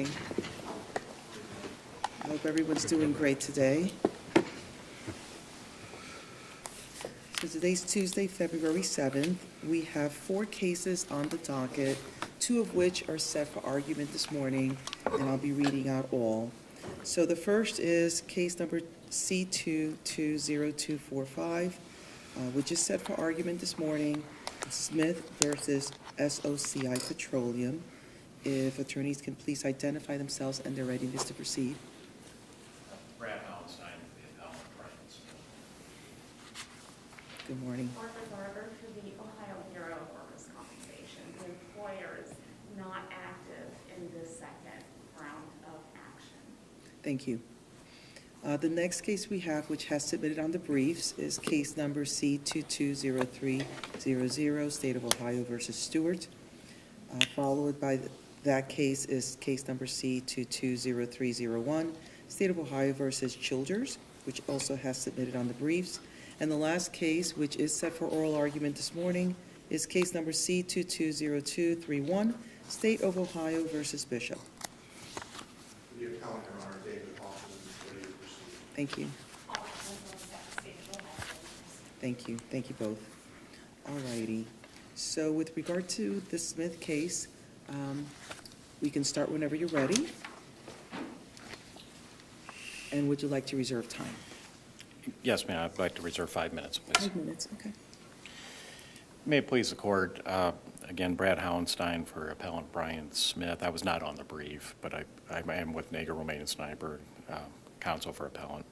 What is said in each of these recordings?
morning. I hope everyone's doing great today. So today's Tuesday, February 7th. We have 4 cases on the docket, 2 of which are set for argument this morning, and I'll be reading out all. So the first is case number C220245, which is set for argument this morning, Smith versus SOCI Petroleum. If attorneys can please identify themselves and their readiness to proceed. Brad Hallenstein, the appellant, Brian Smith. Good morning. Martha Garber for the Ohio Bureau of Workers' Compensation. The employer is not active in this second round of action. Thank you. The next case we have, which has submitted on the briefs, is case number C220300, State of Ohio versus Stewart. Followed by that case is case number C220301, State of Ohio versus Childers, which also has submitted on the briefs. And the last case, which is set for oral argument this morning, is case number C220231, State of Ohio versus Bishop. The appellant, Your Honor, David Hoffman, is ready to proceed. Thank you. Thank you. Thank you both. All righty. So with regard to the Smith case, we can start whenever you're ready. And would you like to reserve time? Yes, ma'am. I'd like to reserve 5 minutes, please. 5 minutes, okay. May it please the court, again, Brad Hallenstein for appellant Brian Smith. I was not on the brief, but I am with Nager, Romaine, and Sniper, counsel for appellant.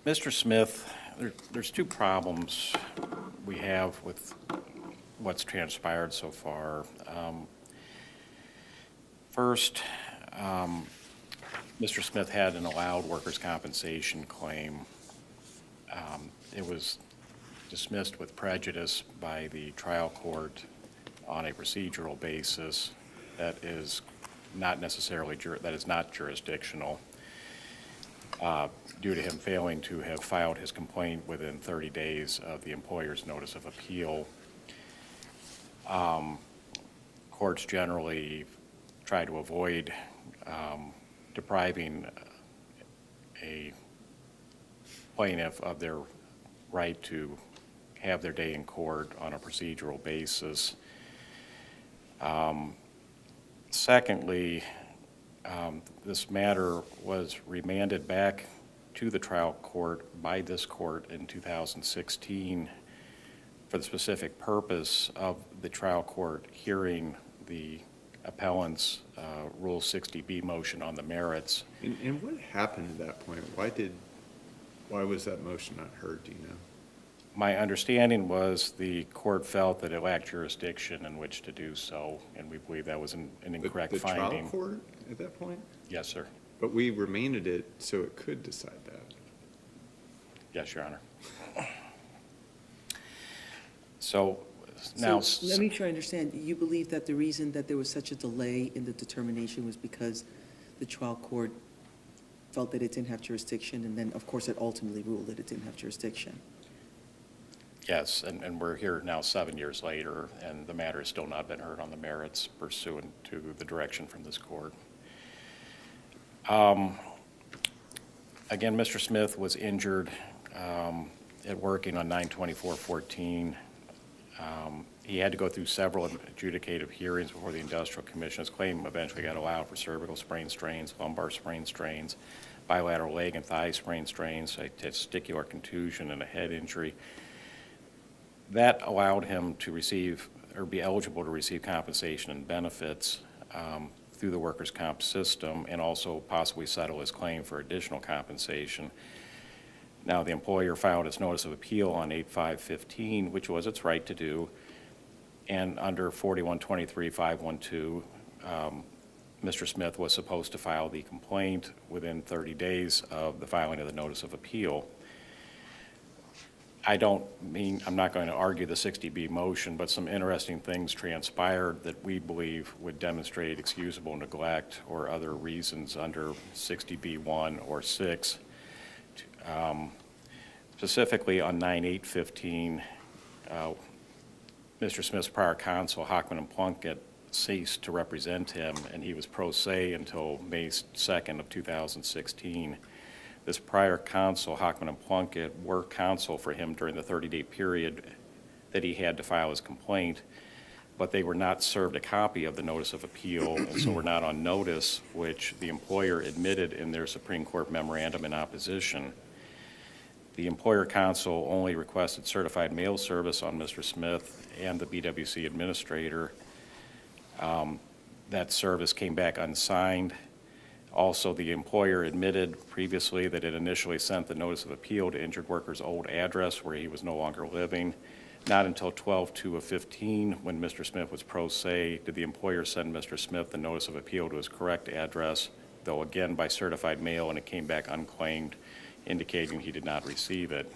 Mr. Smith, there's 2 problems we have with what's transpired so far. First, Mr. Smith had an allowed workers' compensation claim. It was dismissed with prejudice by the trial court on a procedural basis that is not necessarily jurisdictional due to him failing to have filed his complaint within 30 days of the employer's notice of appeal. Courts generally try to avoid depriving a plaintiff of their right to have their day in court on a procedural basis. Secondly, this matter was remanded back to the trial court by this court in 2016 for the specific purpose of the trial court hearing the appellant's Rule 60B motion on the merits. And what happened at that point? Why was that motion not heard, do you know? My understanding was the court felt that it lacked jurisdiction in which to do so, and we believe that was an incorrect finding. The trial court at that point? Yes, sir. But we remanded it so it could decide that. Yes, Your Honor. So now, So let me try to understand. You believe that the reason that there was such a delay in the determination was because the trial court felt that it didn't have jurisdiction, and then, of course, it ultimately ruled that it didn't have jurisdiction? yes, and we're here now 7 years later, and the matter has still not been heard on the merits pursuant to the direction from this court. Again, Mr. Smith was injured at working on 9/24/14. He had to go through several adjudicative hearings before the Industrial Commission. His claim eventually got allowed for cervical sprain strains, lumbar sprain strains, bilateral leg and thigh sprain strains, a testicular contusion, and a head injury. That allowed him to receive or be eligible to receive compensation and benefits through the workers' comp system, and also possibly settle his claim for additional compensation. Now, the employer filed its notice of appeal on 8/5/15, which was its right to do, and under 4123-512, Mr. Smith was supposed to file the complaint within 30 days of the filing of the notice of appeal. I'm not going to argue the 60B motion, but some interesting things transpired that we believe would demonstrate excusable neglect or other reasons under 60B1 or 6. Specifically on 9/8/15, Mr. Smith's prior counsel, Hockman and Plunkett, ceased to represent him, and he was pro se until May 2nd of 2016. This prior counsel, Hockman and Plunkett, were counsel for him during the 30-day period that he had to file his complaint, but they were not served a copy of the notice of appeal, and so were not on notice, which the employer admitted in their Supreme Court memorandum in opposition. The employer counsel only requested certified mail service on Mr. Smith and the BWC administrator. That service came back unsigned. Also, the employer admitted previously that it initially sent the notice of appeal to injured worker's old address where he was no longer living. Not until 12/2/15, when Mr. Smith was pro se, did the employer send Mr. Smith the notice of appeal to his correct address, though again by certified mail, and it came back unclaimed, indicating he did not receive it.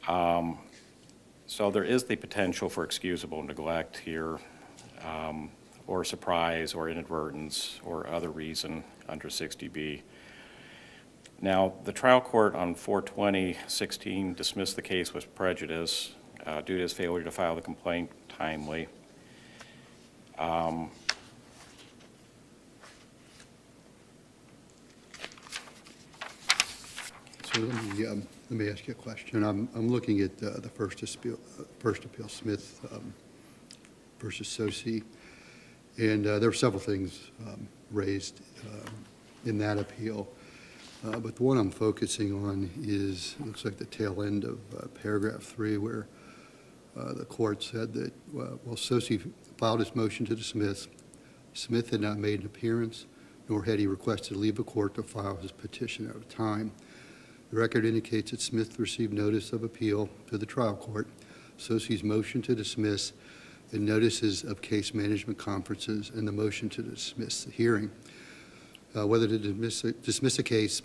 So there is the potential for excusable neglect here, or surprise, or inadvertence, or other reason under 60B. Now, the trial court on 4/20/16 dismissed the case with prejudice due to his failure to file the complaint timely. So let me ask you a question. I'm looking at the first appeal, Smith versus Sosi, and there were several things raised in that appeal. But the one I'm focusing on is, it looks like the tail end of paragraph 3, where the court said that, well, Sosi filed his motion to dismiss. Smith had not made an appearance, nor had he requested leave of court to file his petition at a time. The record indicates that Smith received notice of appeal to the trial court, Sosi's motion to dismiss, and notices of case management conferences, and the motion to dismiss the hearing. Whether to dismiss a case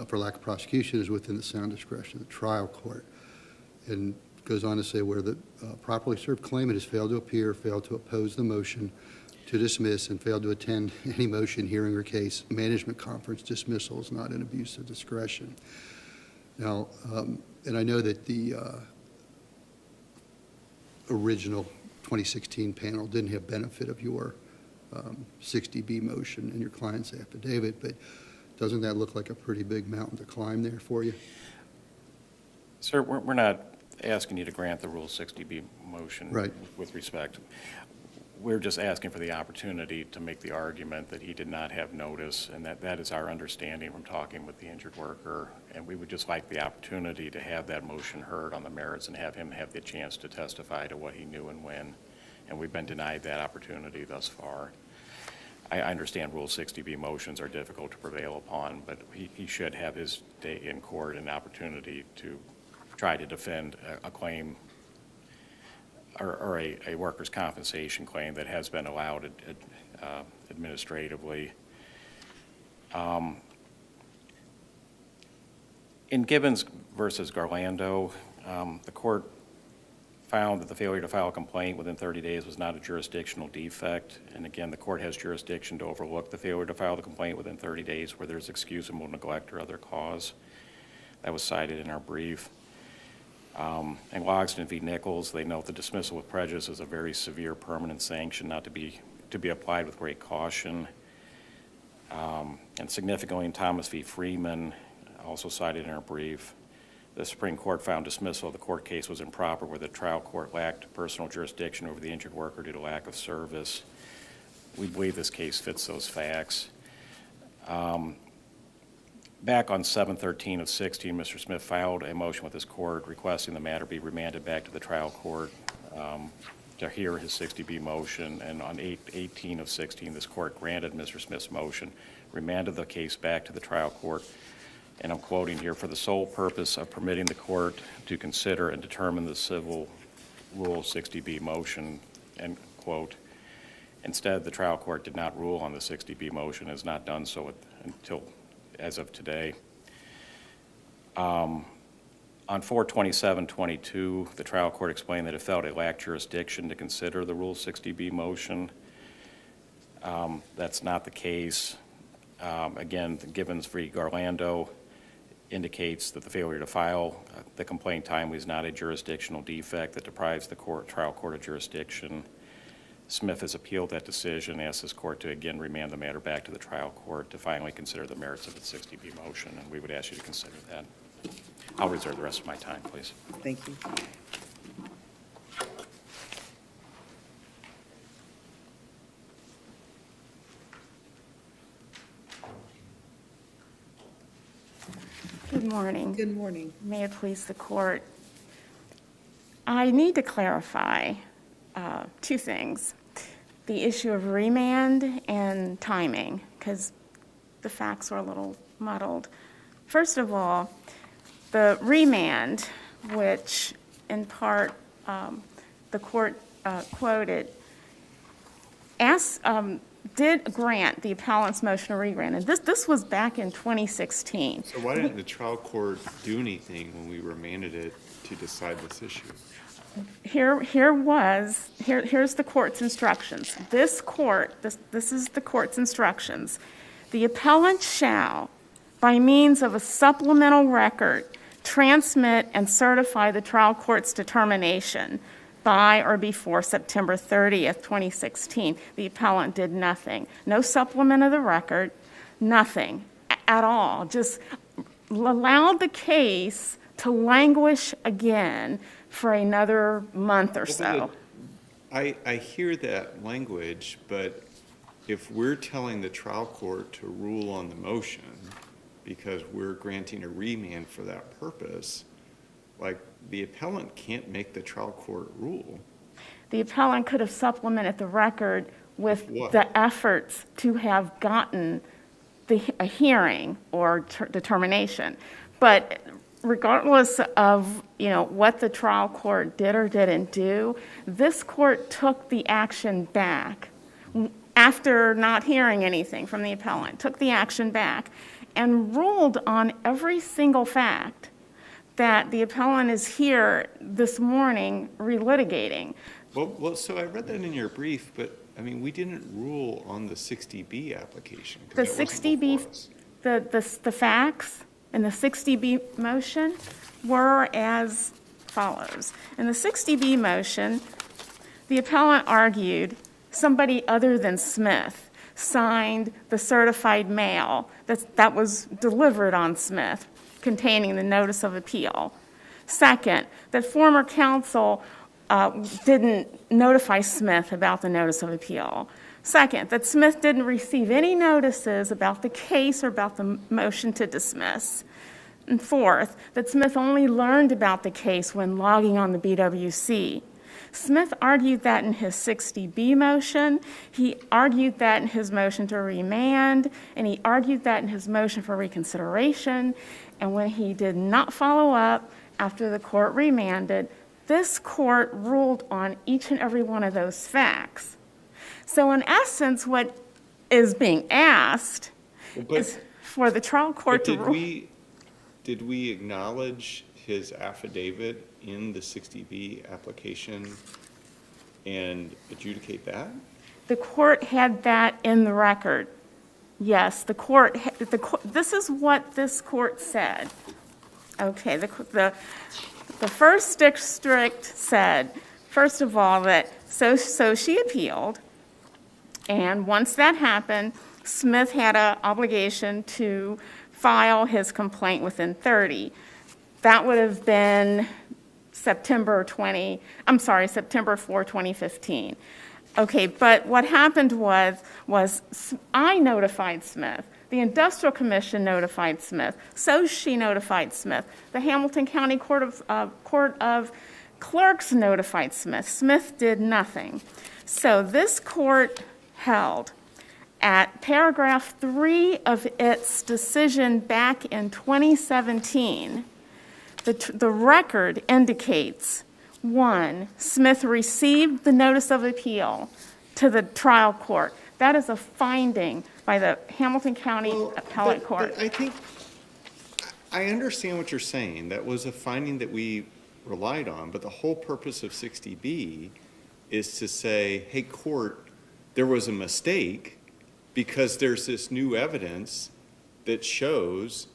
for lack of prosecution is within the sound discretion of the trial court. And goes on to say where the properly served claimant has failed to appear, failed to oppose the motion to dismiss, and failed to attend any motion, hearing, or case management conference, dismissal is not an abuse of discretion. Now, and I know that the original 2016 panel didn't have benefit of your 60B motion and your client's affidavit, but doesn't that look like a pretty big mountain to climb there for you? Sir, we're not asking you to grant the Rule 60B motion. Right. With respect. We're just asking for the opportunity to make the argument that he did not have notice, and that is our understanding from talking with the injured worker. And we would just like the opportunity to have that motion heard on the merits and have him have the chance to testify to what he knew and when. And we've been denied that opportunity thus far. I understand Rule 60B motions are difficult to prevail upon, but he should have his day in court and opportunity to try to defend a claim or a workers' compensation claim that has been allowed administratively. In Gibbons versus Garlando, the court found that the failure to file a complaint within 30 days was not a jurisdictional defect. And again, the court has jurisdiction to overlook the failure to file the complaint within 30 days where there's excusable neglect or other cause. That was cited in our brief. And Logsdon v. Nichols, they note the dismissal with prejudice is a very severe permanent sanction not to be applied with great caution. And significantly in Thomas v. Freeman, also cited in our brief, the Supreme Court found dismissal of the court case was improper where the trial court lacked personal jurisdiction over the injured worker due to lack of service. We believe this case fits those facts. Back on 7/13 of 16, Mr. Smith filed a motion with his court requesting the matter be remanded back to the trial court to hear his 60B motion. And on 8/18 of 16, this court granted Mr. Smith's motion, remanded the case back to the trial court, and I'm quoting here, for the sole purpose of permitting the court to consider and determine the civil Rule 60B motion, end quote. Instead, the trial court did not rule on the 60B motion, has not done so until as of today. On 4/27/22, the trial court explained that it felt it lacked jurisdiction to consider the Rule 60B motion. That's not the case. Again, Gibbons v. Garlando indicates that the failure to file the complaint timely is not a jurisdictional defect that deprives the trial court of jurisdiction. Smith has appealed that decision, asked this court to again remand the matter back to the trial court to finally consider the merits of the 60B motion, and we would ask you to consider that. I'll reserve the rest of my time, please. Thank you. Good morning. Good morning. May it please the court. I need to clarify two things. The issue of remand and timing, because the facts were a little muddled. First of all, the remand, which in part the court quoted, did grant the appellant's motion to re-grant. And this was back in 2016. So why didn't the trial court do anything when we remanded it to decide this issue? Here's the court's instructions. This is the court's instructions. The appellant shall, by means of a supplemental record, transmit and certify the trial court's determination by or before September 30th, 2016. The appellant did nothing. No supplement of the record, nothing at all. Just allowed the case to languish again for another month or so. I hear that language, but if we're telling the trial court to rule on the motion because we're granting a remand for that purpose, like, the appellant can't make the trial court rule. The appellant could have supplemented the record with What? the efforts to have gotten a hearing or determination. But regardless of, what the trial court did or didn't do, this court took the action back after not hearing anything from the appellant, took the action back and ruled on every single fact that the appellant is here this morning relitigating. Well, so I read that in your brief, but, I mean, we didn't rule on the 60B application. 'Cause The that wasn't 60B, before us. the facts in the 60B motion were as follows. In the 60B motion, the appellant argued somebody other than Smith signed the certified mail that was delivered on Smith containing the notice of appeal. Second, that former counsel didn't notify Smith about the notice of appeal. Second, that Smith didn't receive any notices about the case or about the motion to dismiss. And fourth, that Smith only learned about the case when logging on the BWC. Smith argued that in his 60B motion, he argued that in his motion to remand, and he argued that in his motion for reconsideration. And when he did not follow up after the court remanded, this court ruled on each and every one of those facts. So in essence, what is being asked is for the trial court to rule. Did we acknowledge his affidavit in the 60B application and adjudicate that? The court had that in the record. Yes, the court, this is what this court said. Okay, the first district said, first of all, that so she appealed, and once that happened, Smith had an obligation to file his complaint within 30. That would have been September 4, 2015. Okay, but what happened was I notified Smith. The Industrial Commission notified Smith. So she notified Smith. The Hamilton County Court of Clerks notified Smith. Smith did nothing. So this court held at paragraph 3 of its decision back in 2017, the record indicates, 1, Smith received the notice of appeal to the trial court. That is a finding by the Hamilton County Appellate Court. But I think, I understand what you're saying. That was a finding that we relied on, but the whole purpose of 60B is to say, hey, court, there was a mistake because there's this new evidence that shows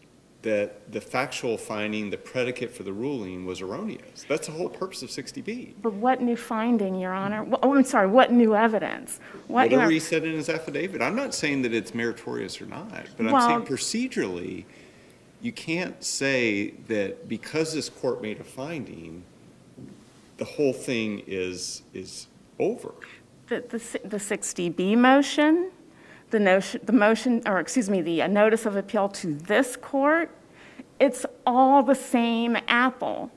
that the factual finding, the predicate for the ruling was erroneous. That's the whole purpose of 60B. But what new finding, Your Honor? Oh, I'm sorry, what new evidence? Whatever he said in his affidavit. I'm not saying that it's meritorious or not, but I'm Well- saying procedurally, you can't say that because this court made a finding, the whole thing is over. The 60B motion, the notice of appeal to this court, it's all the same apple.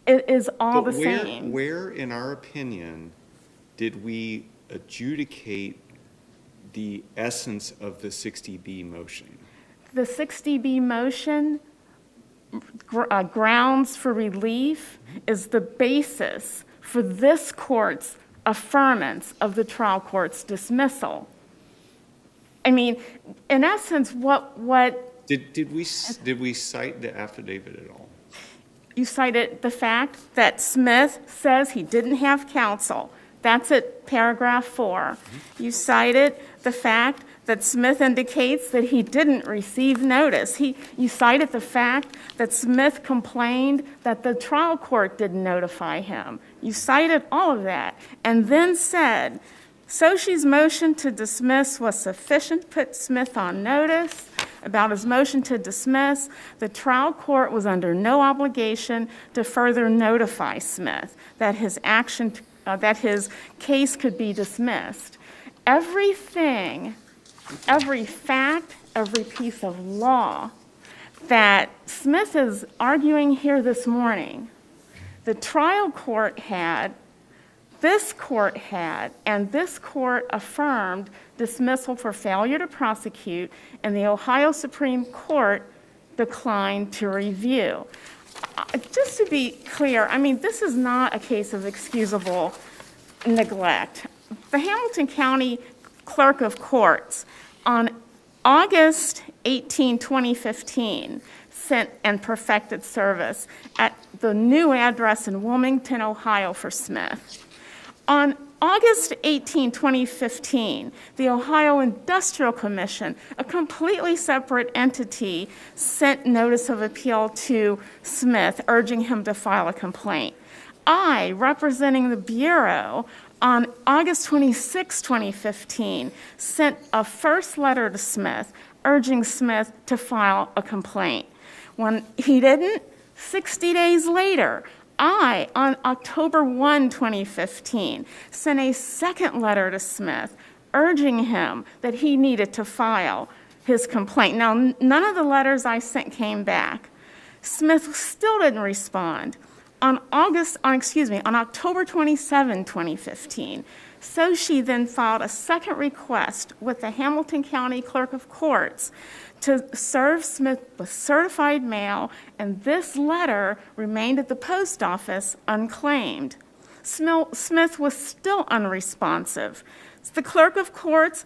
It is all the But same. where, in our opinion, did we adjudicate the essence of the 60B motion? The 60B motion, grounds for relief, is the basis for this court's affirmance of the trial court's dismissal. I mean, in essence, what Did we cite the affidavit at all? you cited the fact that Smith says he didn't have counsel. That's at paragraph 4. You cited the fact that Smith indicates that he didn't receive notice. You cited the fact that Smith complained that the trial court didn't notify him. You cited all of that, and then said, Sochi's motion to dismiss was sufficient to put Smith on notice about his motion to dismiss. The trial court was under no obligation to further notify Smith that his case could be dismissed. Everything, every fact, every piece of law that Smith is arguing here this morning, the trial court had, this court had, and this court affirmed dismissal for failure to prosecute, and the Ohio Supreme Court declined to review. Just to be clear, I mean, this is not a case of excusable neglect. The Hamilton County Clerk of Courts on August 18, 2015, sent and perfected service at the new address in Wilmington, Ohio for Smith. On August 18, 2015, the Ohio Industrial Commission, a completely separate entity, sent notice of appeal to Smith, urging him to file a complaint. I, representing the Bureau, on August 26, 2015, sent a first letter to Smith, urging Smith to file a complaint. When he didn't, 60 days later, I, on October 1, 2015, sent a second letter to Smith, urging him that he needed to file his complaint. Now, none of the letters I sent came back. Smith still didn't respond. On October 27, 2015, Sochi then filed a second request with the Hamilton County Clerk of Courts to serve Smith with certified mail, and this letter remained at the post office unclaimed. Smith was still unresponsive. The Clerk of Courts,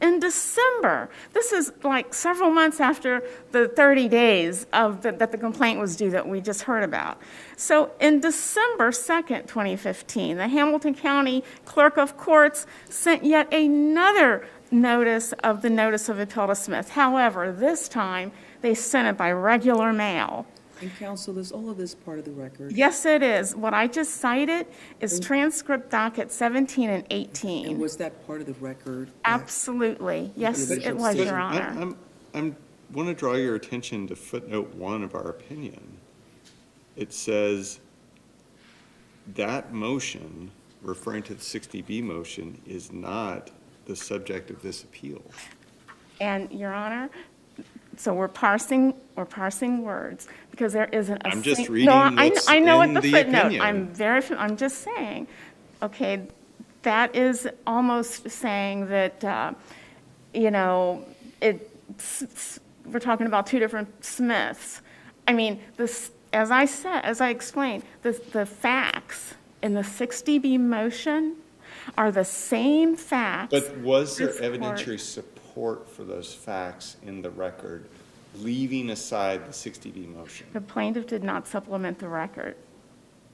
in December, this is like several months after the 30 days that the complaint was due that we just heard about. So in December 2nd, 2015, the Hamilton County Clerk of Courts sent yet another notice of appeal to Smith. However, this time they sent it by regular mail. And counsel, is all of this part of the record? Yes, it is. What I just cited is transcript docket 17 and 18. And was that part of the record? Absolutely. Yes, But- it was, but Your Honor. I want to draw your attention to footnote 1 of our opinion. It says that motion, referring to the 60B motion, is not the subject of this appeal. And, Your Honor, so we're parsing words, because there isn't a... I'm just sing- reading No, what's I know in what the the footnote, opinion. I'm just saying, okay, that is almost saying that, we're talking about two different Smiths. I mean, as I explained, the facts in the 60B motion are the same facts. But was there this court- evidentiary support for those facts in the record, leaving aside the 60B motion? The plaintiff did not supplement the record.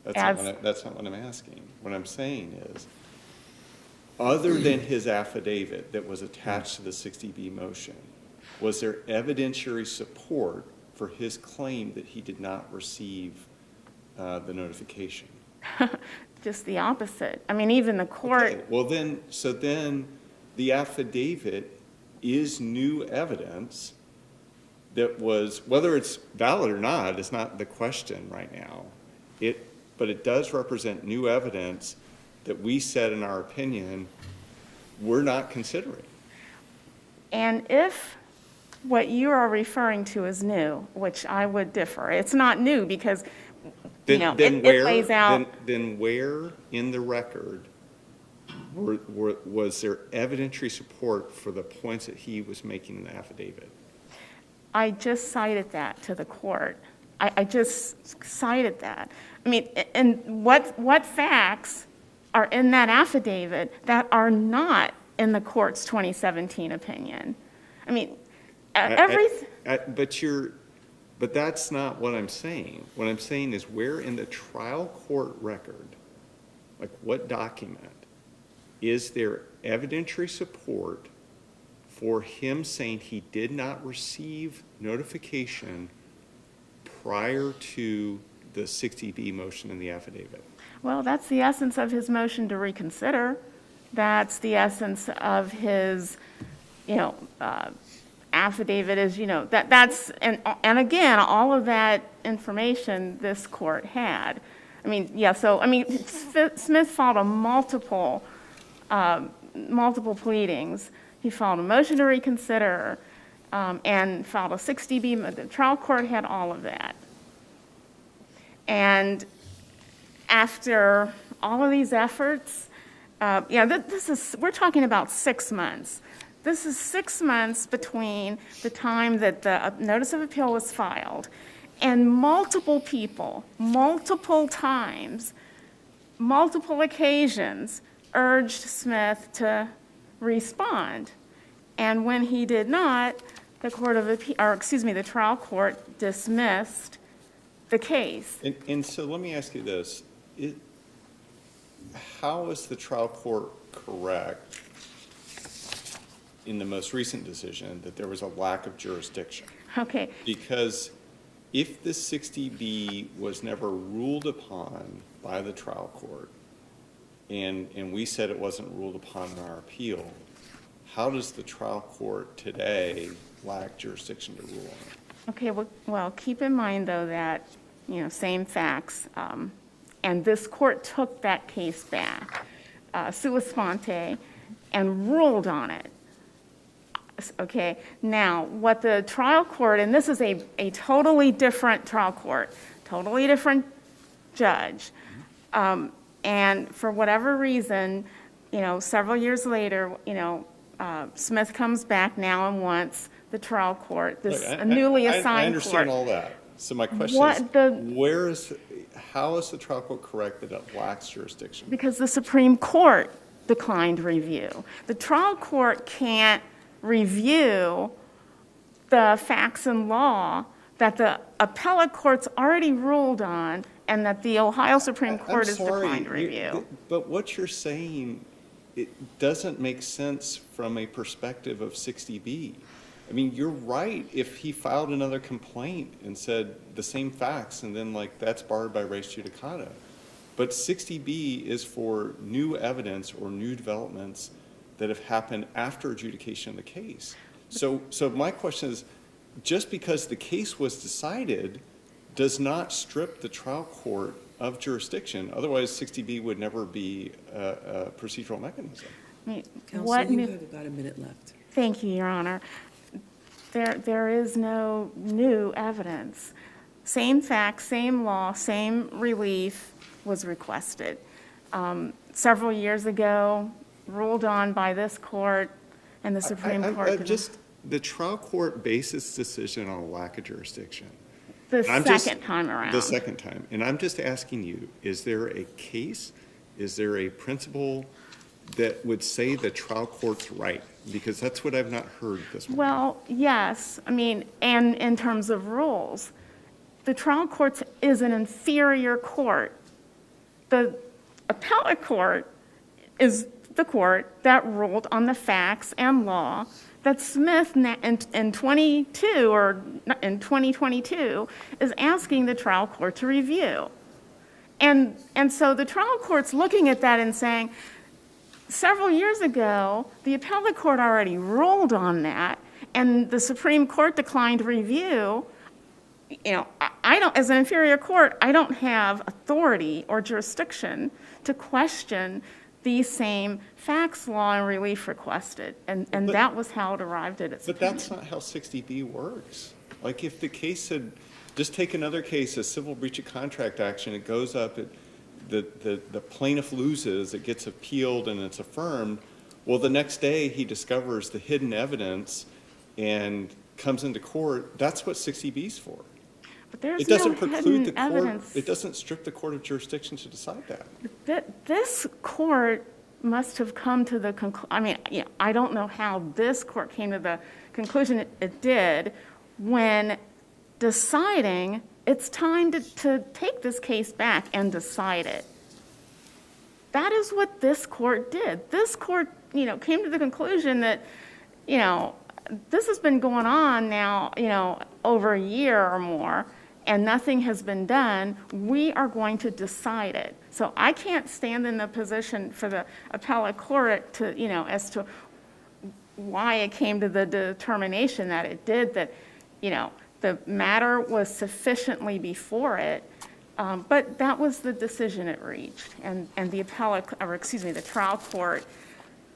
That's not what I'm asking. What I'm saying is, other than his affidavit that was attached to the 60B motion, was there evidentiary support for his claim that he did not receive the notification? Just the opposite. I mean, even the court. Okay, well then, so then the affidavit is new evidence that was, whether it's valid or not, is not the question right now. But it does represent new evidence that we said in our opinion, we're not considering. And if what you are referring to is new, which I would differ, it's not new because, you know, it lays out. Then where in the record was there evidentiary support for the points that he was making in the affidavit? I just cited that to the court. I just cited that. I mean, and what facts are in that affidavit that are not in the court's 2017 opinion? I mean, everything. But that's not what I'm saying. What I'm saying is where in the trial court record, like what document, is there evidentiary support for him saying he did not receive notification prior to the 60B motion in the affidavit? Well, that's the essence of his motion to reconsider. That's the essence of his, affidavit is, that's, and again, all of that information this court had. I mean, yeah, so, I mean, Smith filed multiple pleadings. He filed a motion to reconsider and filed a 60B. The trial court had all of that. And after all of these efforts, we're talking about 6 months. This is 6 months between the time that the notice of appeal was filed and multiple people, multiple times, multiple occasions urged Smith to respond. And when he did not, the trial court dismissed the case. And so let me ask you this. How is the trial court correct in the most recent decision that there was a lack of jurisdiction? Okay. Because if the 60B was never ruled upon by the trial court, and we said it wasn't ruled upon in our appeal, how does the trial court today lack jurisdiction to rule on it? Okay, well, keep in mind, though, that, same facts, and this court took that case back, sua sponte, and ruled on it. Okay, now, what the trial court, and this is a totally different trial court, totally different judge, and for whatever reason, several years later, Smith comes back now and wants the trial court, a newly assigned court. I understand all that. So my question is, how is the trial court correct that it lacks jurisdiction? Because the Supreme Court declined review. The trial court can't review the facts and law that the appellate court's already ruled on and that the Ohio Supreme Court has declined review. But what you're saying, it doesn't make sense from a perspective of 60B. I mean, you're right if he filed another complaint and said the same facts and then that's barred by res judicata. But 60B is for new evidence or new developments that have happened after adjudication of the case. So my question is, just because the case was decided does not strip the trial court of jurisdiction. Otherwise, 60B would never be a procedural mechanism. Counsel, you have about a minute left. Thank you, Your Honor. There is no new evidence. Same facts, same law, same relief was requested. Several years ago, ruled on by this court and the Supreme Court. The trial court based its decision on a lack of jurisdiction. The second time around. The second time. And I'm just asking you, is there a case, is there a principle that would say the trial court's right? Because that's what I've not heard this morning. Well, yes. I mean, and in terms of rules, the trial court is an inferior court. The appellate court is the court that ruled on the facts and law that Smith in 22 or in 2022 is asking the trial court to review. And so the trial court's looking at that and saying, several years ago, the appellate court already ruled on that, and the Supreme Court declined review. You know, I don't, as an inferior court, I don't have authority or jurisdiction to question the same facts, law, and relief requested. And that was how it arrived at its But opinion. that's not how 60B works. Like, if the case had, just take another case, a civil breach of contract action, it goes up, the plaintiff loses, it gets appealed and it's affirmed. Well, the next day, he discovers the hidden evidence and comes into court. That's what 60B's for. But there's It doesn't no preclude the hidden court, evidence. it doesn't strip the court of jurisdiction to decide that. This court must have come to the conclusion, I mean, you know, I don't know how this court came to the conclusion it did when deciding it's time to take this case back and decide it. That is what this court did. This court, you know, came to the conclusion that, you know, this has been going on now, you know, over a year or more, and nothing has been done. We are going to decide it. So I can't stand in the position for the appellate court to, you know, as to why it came to the determination that it did, that, you know, the matter was sufficiently before it, but that was the decision it reached. And the the trial court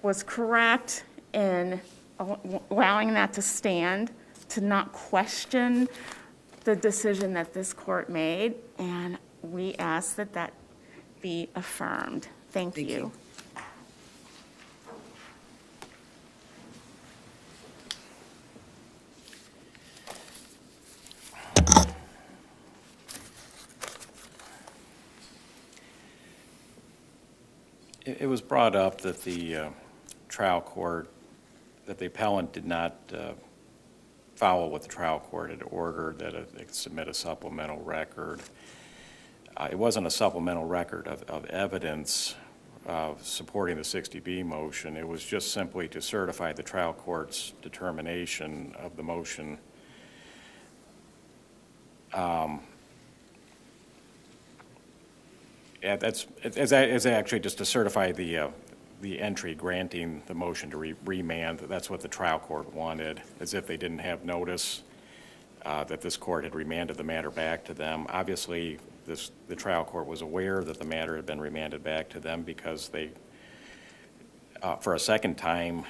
was correct in allowing that to stand, to not question the decision that this court made, and we ask that that be affirmed. Thank Thank you. you. It was brought up that the trial court, that the appellant did not follow what the trial court had ordered, that it submit a supplemental record. It wasn't a supplemental record of evidence supporting the 60B motion. It was just simply to certify the trial court's determination of the motion. Yeah, it's actually just to certify the entry granting the motion to remand. That's what the trial court wanted, as if they didn't have notice that this court had remanded the matter back to them. Obviously, the trial court was aware that the matter had been remanded back to them because they, for a second time,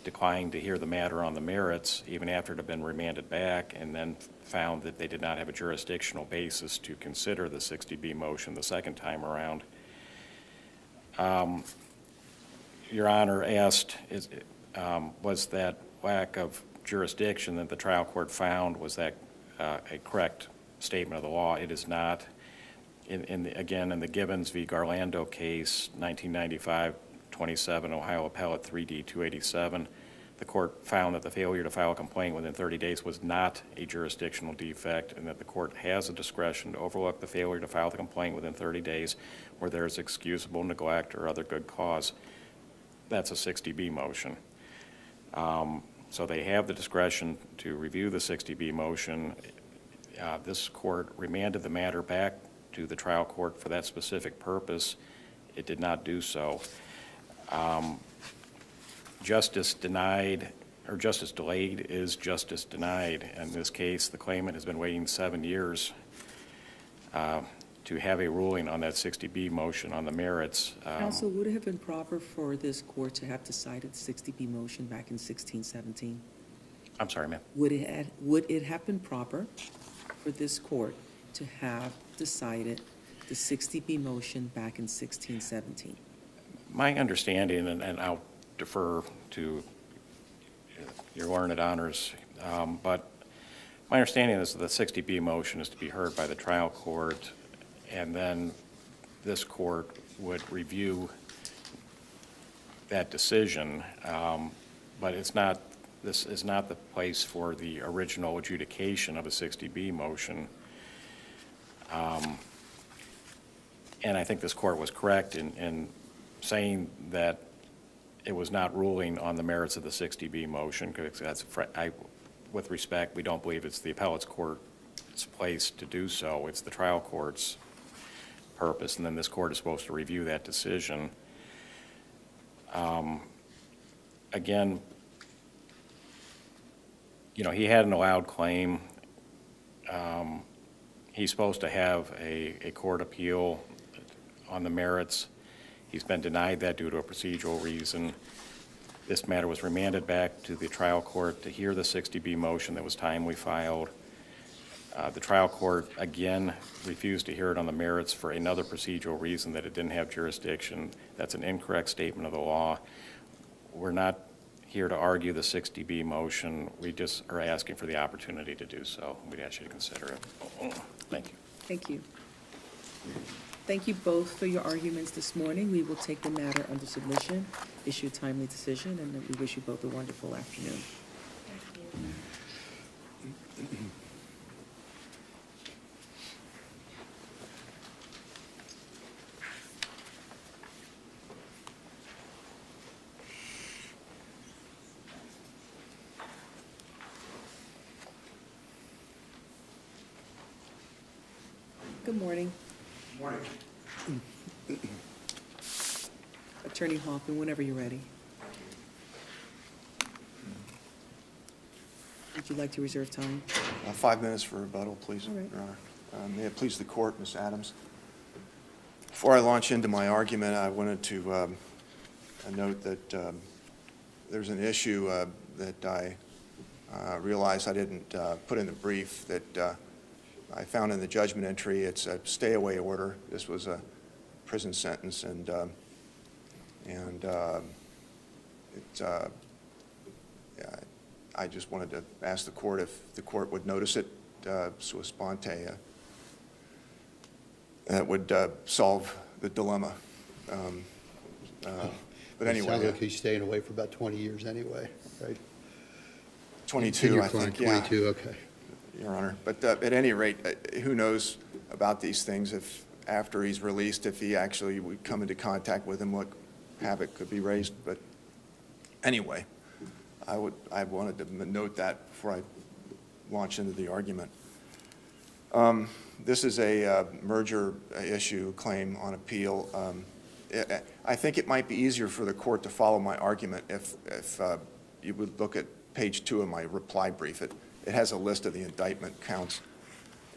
declined to hear the matter on the merits, even after it had been remanded back, and then found that they did not have a jurisdictional basis to consider the 60B motion the second time around. Your Honor asked, was that lack of jurisdiction that the trial court found, was that a correct statement of the law? It is not. Again, in the Gibbons v. Garlando case, 1995-27, Ohio Appellate 3D 287, the court found that the failure to file a complaint within 30 days was not a jurisdictional defect, and that the court has a discretion to overlook the failure to file the complaint within 30 days where there is excusable neglect or other good cause. That's a 60B motion. So they have the discretion to review the 60B motion. This court remanded the matter back to the trial court for that specific purpose. It did not do so. Justice denied, or justice delayed is justice denied. In this case, the claimant has been waiting 7 years to have a ruling on that 60B motion on the merits. Counsel, would it have been proper for this court to have decided the 60B motion back in 1617? I'm sorry, ma'am. Would it have been proper for this court to have decided the 60B motion back in 1617? My understanding, and I'll defer to your learned honors, but my understanding is that the 60B motion is to be heard by the trial court, and then this court would review that decision. But it's not, this is not the place for the original adjudication of a 60B motion. And I think this court was correct in saying that it was not ruling on the merits of the 60B motion, because with respect, we don't believe it's the appellate's court's place to do so. It's the trial court's purpose, and then this court is supposed to review that decision. Again, he had an allowed claim. He's supposed to have a court appeal on the merits. He's been denied that due to a procedural reason. This matter was remanded back to the trial court to hear the 60B motion that was timely filed. The trial court, again, refused to hear it on the merits for another procedural reason, that it didn't have jurisdiction. That's an incorrect statement of the law. We're not here to argue the 60B motion. We just are asking for the opportunity to do so. We'd ask you to consider it. Thank you. Thank you. Thank you both for your arguments this morning. We will take the matter under submission, issue a timely decision, and we wish you both a wonderful afternoon. Good morning. Morning. Attorney Hoffman, whenever you're ready. Would you like to reserve time? 5 minutes for rebuttal, please, All right. Your Honor. May it please the court, Ms. Adams. Before I launch into my argument, I wanted to note that there's an issue that I realized I didn't put in the brief that I found in the judgment entry. It's a stay-away order. This was a prison sentence, and I just wanted to ask the court if the court would notice it sua sponte. That would solve the dilemma. But anyway. It sounds like he's staying away for about 20 years anyway, right? 22, I think, yeah. 22, okay. Your Honor. But at any rate, who knows about these things, if after he's released, if he actually would come into contact with him, what havoc could be raised. But anyway, I wanted to note that before I launch into the argument. This is a merger issue claim on appeal. I think it might be easier for the court to follow my argument if you would look at page 2 of my reply brief. It has a list of the indictment counts.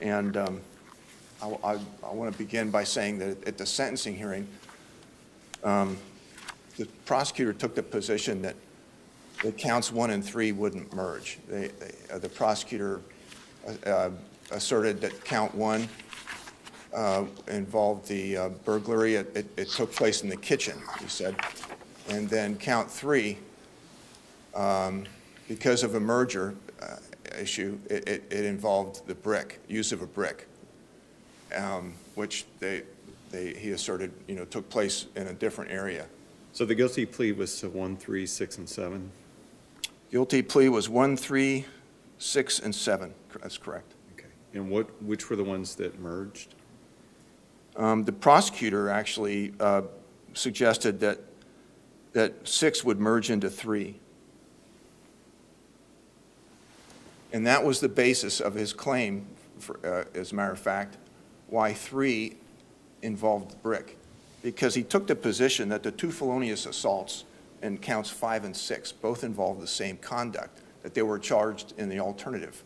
And I want to begin by saying that at the sentencing hearing, the prosecutor took the position that counts 1 and 3 wouldn't merge. The prosecutor asserted that count 1 involved the burglary. It took place in the kitchen, he said. And then count 3, because of a merger issue, it involved the brick, use of a brick, which he asserted, took place in a different area. So the guilty plea was to 1, 3, 6, and 7? Guilty plea was 1, 3, 6, and 7. That's correct. Okay. And which were the ones that merged? The prosecutor actually suggested that 6 would merge into 3. And that was the basis of his claim, as a matter of fact, why 3 involved the brick. Because he took the position that the 2 felonious assaults in counts 5 and 6 both involved the same conduct, that they were charged in the alternative.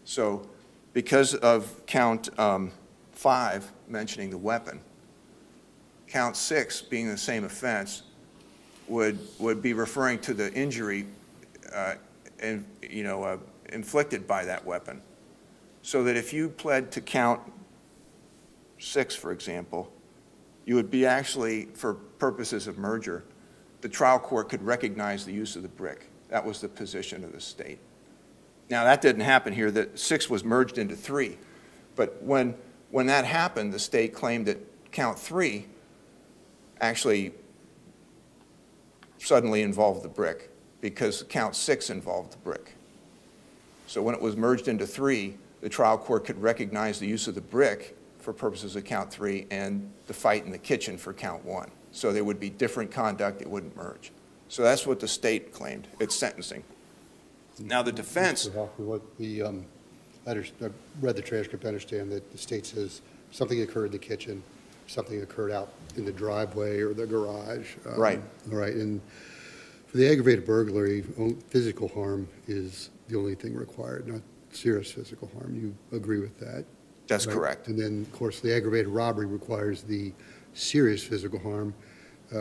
So because of count 5 mentioning the weapon, count 6 being the same offense would be referring to the injury inflicted by that weapon. So that if you pled to count 6, for example, you would be actually, for purposes of merger, the trial court could recognize the use of the brick. That was the position of the state. Now, that didn't happen here. That 6 was merged into 3. But when that happened, the state claimed that count 3 actually suddenly involved the brick because count 6 involved the brick. So when it was merged into 3, the trial court could recognize the use of the brick for purposes of count 3 and the fight in the kitchen for count 1. So there would be different conduct, it wouldn't merge. So that's what the state claimed. It's sentencing. Now, the defense, Mr. Hoffman, what I read the transcript, I understand that the state says something occurred in the kitchen, something occurred out in the driveway or the garage. Right. All right, and for the aggravated burglary, physical harm is the only thing required, not serious physical harm. You agree with that? that's Right. correct. And then, of course, the aggravated robbery requires the serious physical harm,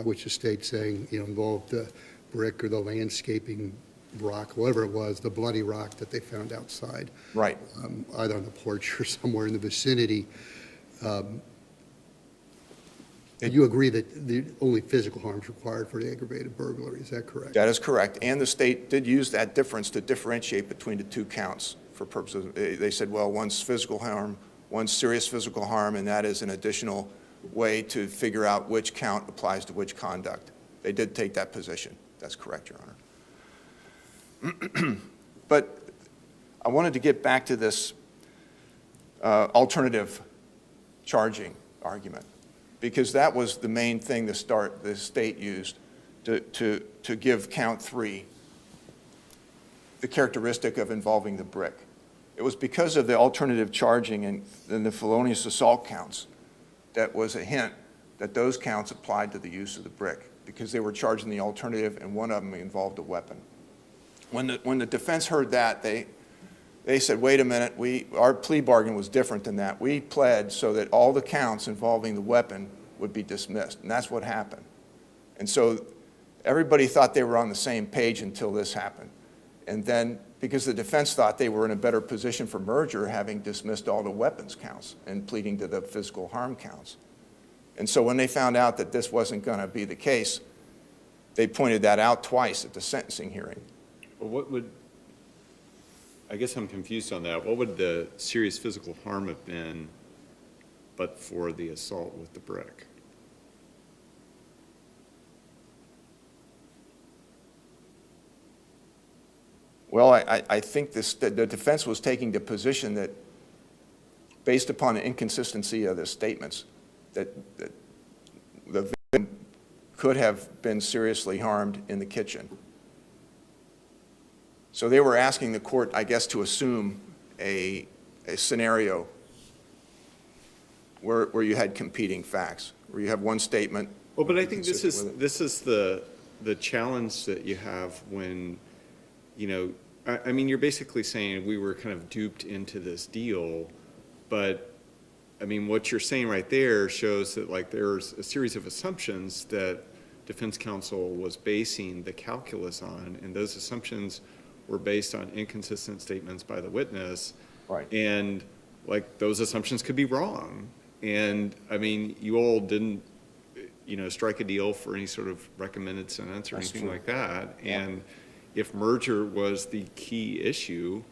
which the state's saying, involved the brick or the landscaping rock, whatever it was, the bloody rock that they found outside, Right. either on the porch or somewhere in the vicinity. And you agree that the only physical harm is required for the aggravated burglary, is that correct? That is correct. And the state did use that difference to differentiate between the two counts for purposes, they said, well, one's physical harm, one's serious physical harm, and that is an additional way to figure out which count applies to which conduct. They did take that position. That's correct, Your Honor. But I wanted to get back to this alternative charging argument, because that was the main thing the state used to give count 3 the characteristic of involving the brick. It was because of the alternative charging and the felonious assault counts that was a hint that those counts applied to the use of the brick, because they were charging the alternative and one of them involved a weapon. When the defense heard that, they said, wait a minute, our plea bargain was different than that. We pled so that all the counts involving the weapon would be dismissed, and that's what happened. And so everybody thought they were on the same page until this happened. And then, because the defense thought they were in a better position for merger, having dismissed all the weapons counts and pleading to the physical harm counts. And so when they found out that this wasn't going to be the case, they pointed that out twice at the sentencing hearing. Well, I guess I'm confused on that. What would the serious physical harm have been but for the assault with the brick? Well, I think the defense was taking the position that, based upon the inconsistency of the statements, that the victim could have been seriously harmed in the kitchen. So they were asking the court, I guess, to assume a scenario where you had competing facts, where you have one statement. Well, but I think this inconsistent with it. is the challenge that you have when, I mean, you're basically saying we were kind of duped into this deal, but I mean, what you're saying right there shows that like there's a series of assumptions that defense counsel was basing the calculus on, and those assumptions were based on inconsistent statements by the witness. Right. And like those assumptions could be wrong. And I mean, you all didn't, strike a deal for any sort of recommended sentence or That's anything true. like that. Yeah. And if merger was the key issue,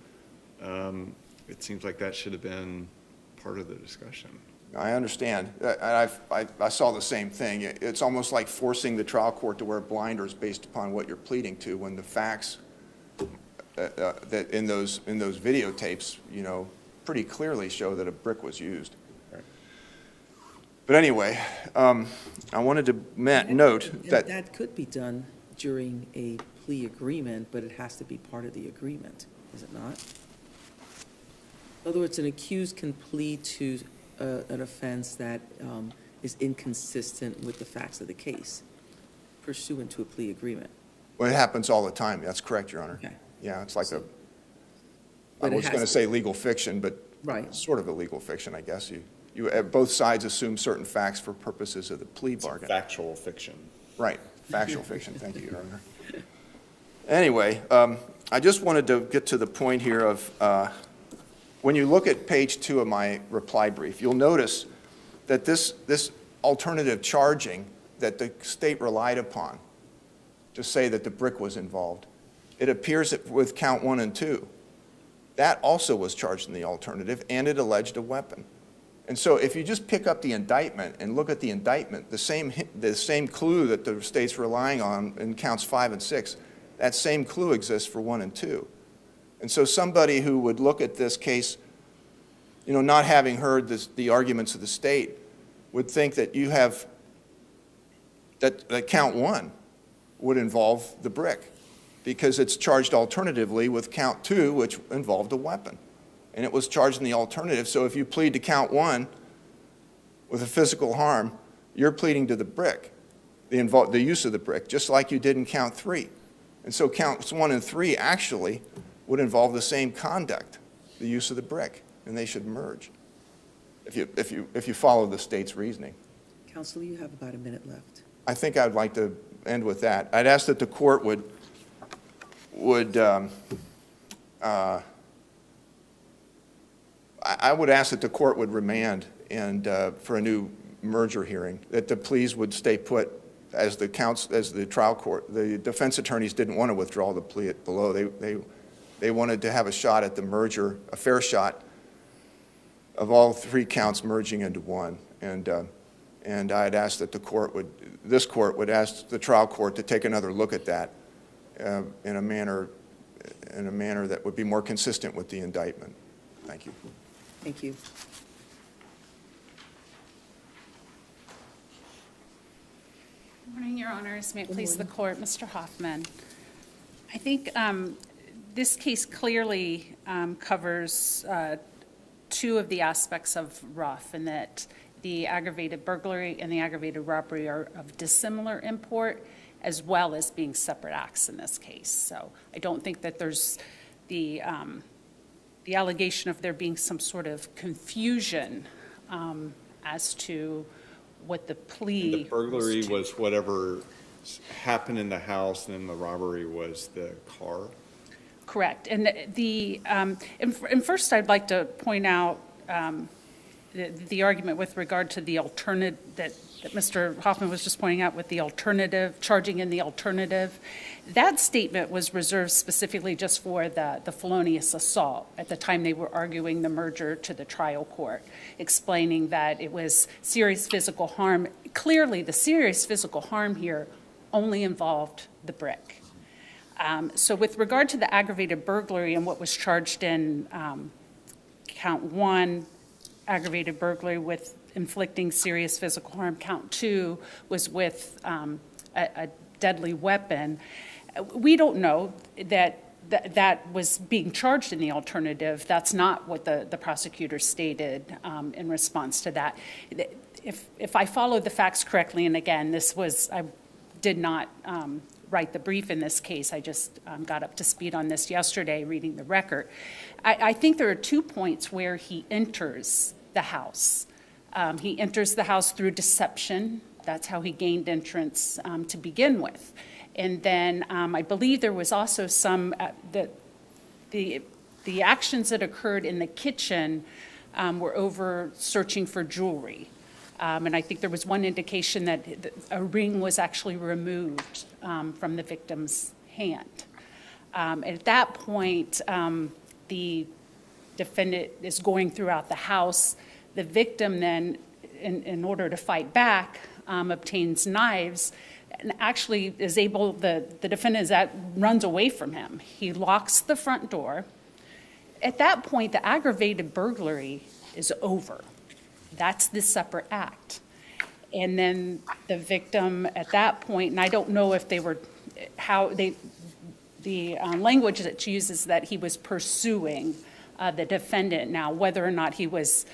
it seems like that should have been part of the discussion. I understand. I saw the same thing. It's almost like forcing the trial court to wear blinders based upon what you're pleading to, when the facts that in those videotapes, pretty clearly show that a brick was used. Right. But anyway, I wanted to note And that, that could be done during a plea agreement, but it has to be part of the agreement, is it not? In other words, an accused can plead to an offense that is inconsistent with the facts of the case pursuant to a plea agreement. well, it happens all the time. That's correct, Your Honor. Okay. Yeah, it's like I But it was has going to to- say legal fiction, but Right. sort of a legal fiction, I guess. Both sides assume certain facts for purposes of the plea bargain. Factual fiction. Right, factual fiction, thank you, Your Honor. Anyway, I just wanted to get to the point here of, when you look at page 2 of my reply brief, you'll notice that this alternative charging that the state relied upon to say that the brick was involved, it appears that with count 1 and 2. That also was charged in the alternative, and it alleged a weapon. And so if you just pick up the indictment and look at the indictment, the same clue that the state's relying on in counts 5 and 6, that same clue exists for 1 and 2. And so somebody who would look at this case, not having heard the arguments of the state, would think that you have, that count 1 would involve the brick, because it's charged alternatively with count 2, which involved a weapon. And it was charged in the alternative, so if you plead to count 1 with a physical harm, you're pleading to the brick, the use of the brick, just like you did in count 3. And so counts 1 and 3 actually would involve the same conduct, the use of the brick, and they should merge, if you follow the state's reasoning. Counselor, you have about a minute left. I think I'd like to end with that. I'd ask that the court would I would ask that the court would remand and for a new merger hearing, that the pleas would stay put as the trial court. The defense attorneys didn't want to withdraw the plea below. They wanted to have a shot at the merger, a fair shot of all 3 counts merging into 1. And I'd ask that this court would ask the trial court to take another look at that in a manner that would be more consistent with the indictment. Thank you. Thank you. Good morning, Your Honors. May it please the court, Mr. Hoffman. I think this case clearly covers 2 of the aspects of Ruff, in that the aggravated burglary and the aggravated robbery are of dissimilar import, as well as being separate acts in this case. So I don't think that there's the allegation of there being some sort of confusion as to what the plea. The burglary was whatever happened in the house, and then the robbery was the car? Correct. And and first I'd like to point out the argument with regard to the alternative that Mr. Hoffman was just pointing out with the alternative, charging in the alternative. That statement was reserved specifically just for the felonious assault at the time they were arguing the merger to the trial court, explaining that it was serious physical harm. Clearly, the serious physical harm here only involved the brick. So with regard to the aggravated burglary and what was charged in count 1, aggravated burglary with inflicting serious physical harm, count 2 was with a deadly weapon. We don't know that was being charged in the alternative. That's not what the prosecutor stated in response to that. If I followed the facts correctly, and again, I did not write the brief in this case. I just got up to speed on this yesterday reading the record. I think there are 2 points where he enters the house. He enters the house through deception. That's how he gained entrance to begin with. And then I believe there was also some, the actions that occurred in the kitchen were over searching for jewelry. And I think there was one indication that a ring was actually removed from the victim's hand. At that point, the defendant is going throughout the house. The victim then, in order to fight back, obtains knives and actually is able, the defendant runs away from him. He locks the front door. At that point, the aggravated burglary is over. That's the separate act. And then the victim at that point, and I don't know if they were, the language that's used is that he was pursuing the defendant. Now, whether or not he was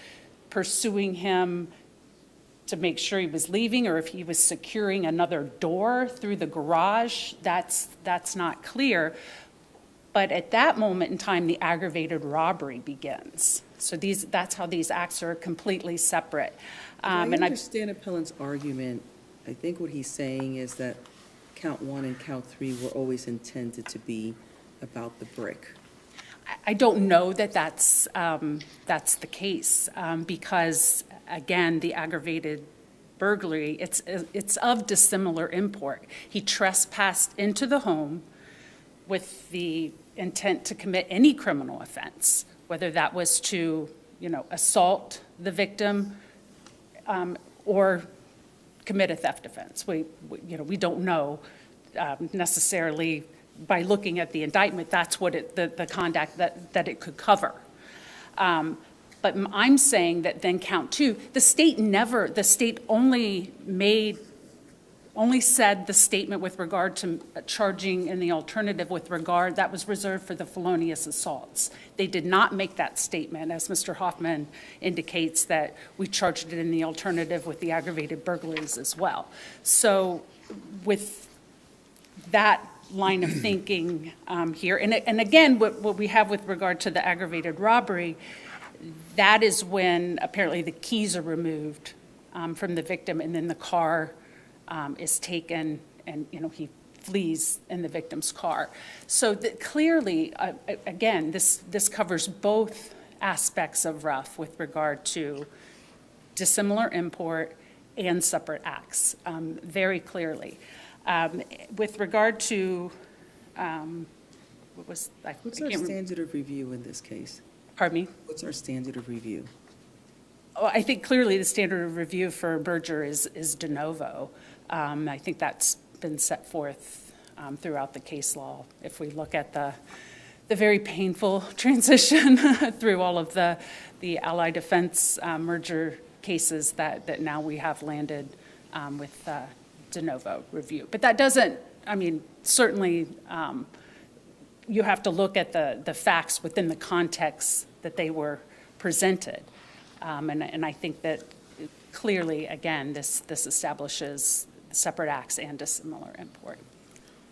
pursuing him to make sure he was leaving or if he was securing another door through the garage, that's not clear. But at that moment in time, the aggravated robbery begins. So that's how these acts are completely separate. I understand Appellant's argument. I think what he's saying is that count 1 and count 3 were always intended to be about the brick. I don't know that that's the case because, again, the aggravated burglary, it's of dissimilar import. He trespassed into the home with the intent to commit any criminal offense, whether that was to, assault the victim or commit a theft offense. We don't know necessarily. By looking at the indictment, that's what the conduct that it could cover. But I'm saying that then count 2, the state only made only said the statement with regard to charging in the alternative with regard, that was reserved for the felonious assaults. They did not make that statement, as Mr. Hoffman indicates, that we charged it in the alternative with the aggravated burglaries as well. So with that line of thinking here, and again, what we have with regard to the aggravated robbery, that is when apparently the keys are removed from the victim, and then the car is taken, and, he flees in the victim's car. So clearly, again, this covers both aspects of rough with regard to dissimilar import and separate acts, very clearly. With regard to, what was, I What's our can't remember. standard of review in this case? Pardon me? What's our standard of review? Oh, I think clearly the standard of review for merger is de novo. I think that's been set forth throughout the case law. If we look at the very painful transition through all of the Allied Defense merger cases that now we have landed with de novo review. But that doesn't, certainly you have to look at the facts within the context that they were presented. And I think that clearly, again, this establishes separate acts and dissimilar import.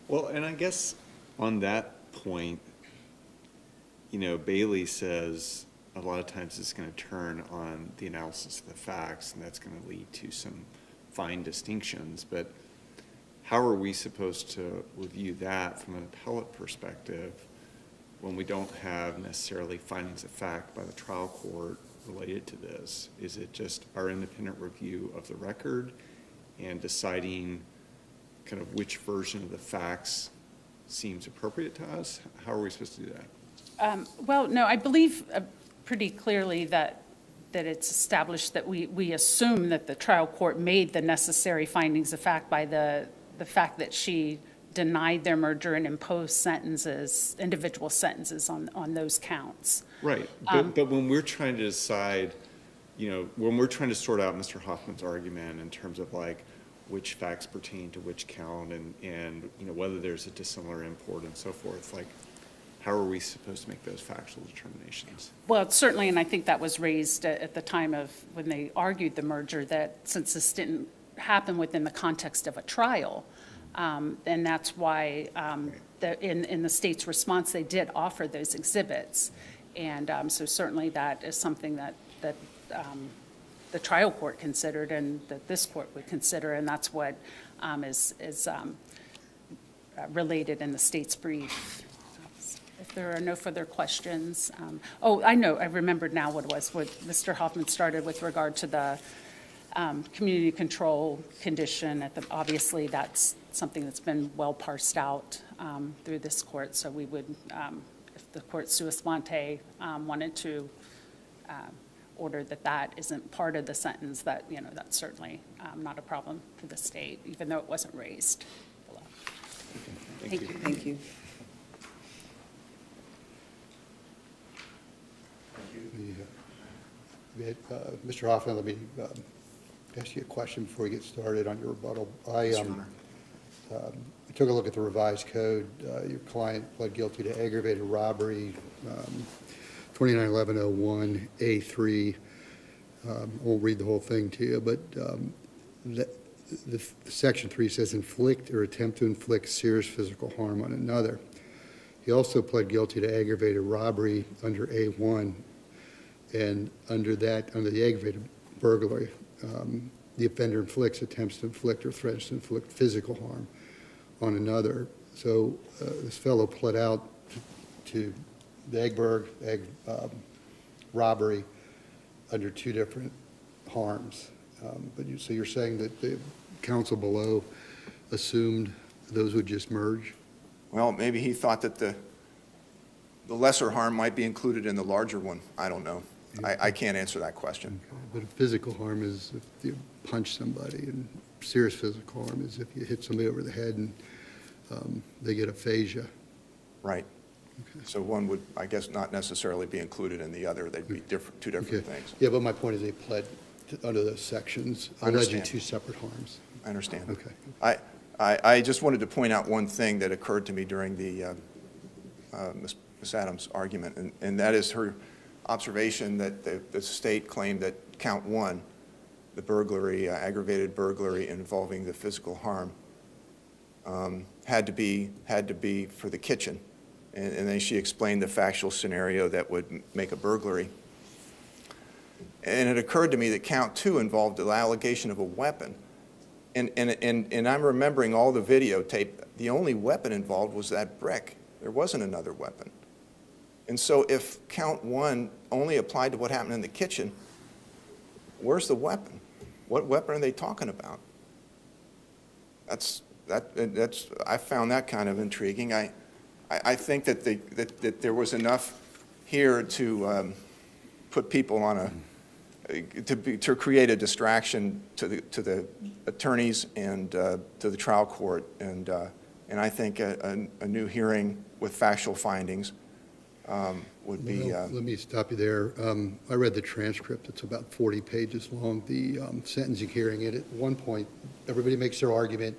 Well, and I guess on that point, Bailey says a lot of times it's going to turn on the analysis of the facts, and that's going to lead to some fine distinctions. But how are we supposed to review that from an appellate perspective when we don't have necessarily findings of fact by the trial court related to this? Is it just our independent review of the record and deciding kind of which version of the facts seems appropriate to us? How are we supposed to do that? Well, no, I believe pretty clearly that it's established that we assume that the trial court made the necessary findings of fact by the fact that she denied their merger and imposed sentences, individual sentences on those counts. Right, but when we're trying to decide, when we're trying to sort out Mr. Hoffman's argument in terms of like which facts pertain to which count and whether there's a dissimilar import and so forth, like how are we supposed to make those factual determinations? Well, certainly, and I think that was raised at the time of when they argued the merger, that since this didn't happen within the context of a trial, and that's why in the state's response, they did offer those exhibits. And so certainly that is something that the trial court considered and that this court would consider, and that's what is related in the state's brief. If there are no further questions. I know, I remembered now what it was, what Mr. Hoffman started with regard to the community control condition. Obviously, that's something that's been well parsed out through this court, so we would, if the court sua sponte wanted to order that isn't part of the sentence, that's certainly not a problem for the state, even though it wasn't raised below. Thank you. Thank you. Mr. Hoffman, let me ask you a question before we get started on your rebuttal. I took a look at the revised code. Your client pled guilty to aggravated robbery, 291101A3. I won't read the whole thing to you, but the Section 3 says inflict or attempt to inflict serious physical harm on another. He also pled guilty to aggravated robbery under A1, and under the aggravated burglary, the offender inflicts, attempts to inflict, or threatens to inflict physical harm on another. So this fellow pled out to the robbery under two different harms. So you're saying that the counsel below assumed those would just merge? Well, maybe he thought that the lesser harm might be included in the larger one. I don't know. I can't answer that question. Okay. But physical harm is if you punch somebody, and serious physical harm is if you hit somebody over the head and they get aphasia. Right. Okay. So one would, I guess, not necessarily be included in the other. They'd be different, two different Okay. things. Yeah, but my point is they pled under those sections, I alleging understand. two separate harms. I I understand. Okay. I just wanted to point out one thing that occurred to me during the Ms. Adams' argument, and that is her observation that the state claimed that count one, the burglary, aggravated burglary involving the physical harm, had to be for the kitchen. And then she explained the factual scenario that would make a burglary. And it occurred to me that count two involved the allegation of a weapon. And I'm remembering all the videotape. The only weapon involved was that brick. There wasn't another weapon. And so if count one only applied to what happened in the kitchen, where's the weapon? What weapon are they talking about? I found that kind of intriguing. I think that there was enough here to put people on to create a distraction to the attorneys and to the trial court, and I think a new hearing with factual findings would be. Well, let me stop you there. I read the transcript. It's about 40 pages long, the sentencing hearing. And at one point, everybody makes their argument,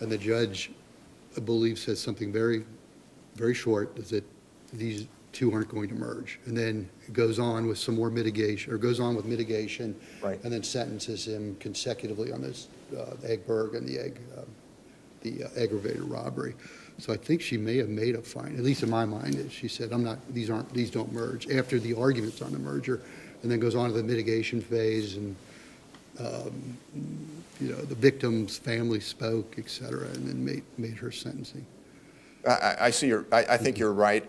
and the judge, I believe, says something very, very short, is that these two aren't going to merge. And then it goes on with some more mitigation, or goes on with mitigation. Right. And then sentences him consecutively on this egg burg and the aggravated robbery. So I think she may have made a fine, at least in my mind. She said, these don't merge, after the arguments on the merger, and then goes on to the mitigation phase, and the victim's family spoke, et cetera, and then made her sentencing. I think you're right.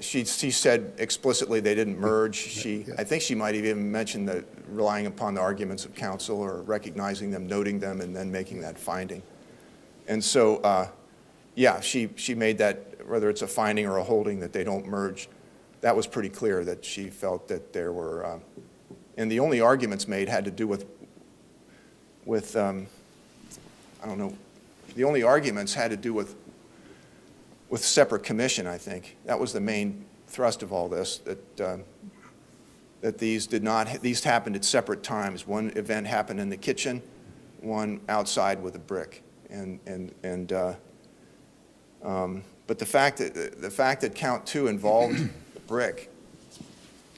She said explicitly they didn't merge. I think she might have even mentioned that relying upon the arguments of counsel or recognizing them, noting them, and then making that finding. And so, she made that, whether it's a finding or a holding, that they don't merge. That was pretty clear that she felt that there were, and the only arguments made had to do with I don't know, the only arguments had to do with separate commission, I think. That was the main thrust of all this, that these happened at separate times. One event happened in the kitchen, one outside with a brick. But the fact that count two involved the brick,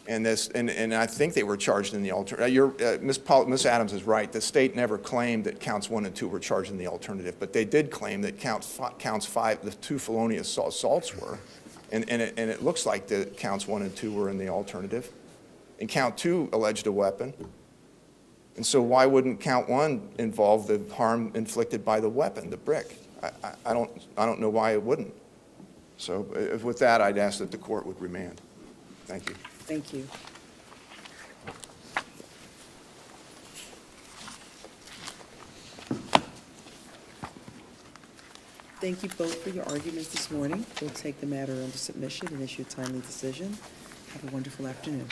and I think they were charged in the alternative. Ms. Adams is right. The state never claimed that counts 1 and 2 were charged in the alternative, but they did claim that counts 5, the 2 felonious assaults were, and it looks like the counts 1 and 2 were in the alternative, and count 2 alleged a weapon. And so why wouldn't count 1 involve the harm inflicted by the weapon, the brick? I don't know why it wouldn't. So with that, I'd ask that the court would remand. Thank you. Thank you. Thank you both for your arguments this morning. We'll take the matter under submission and issue a timely decision. Have a wonderful afternoon.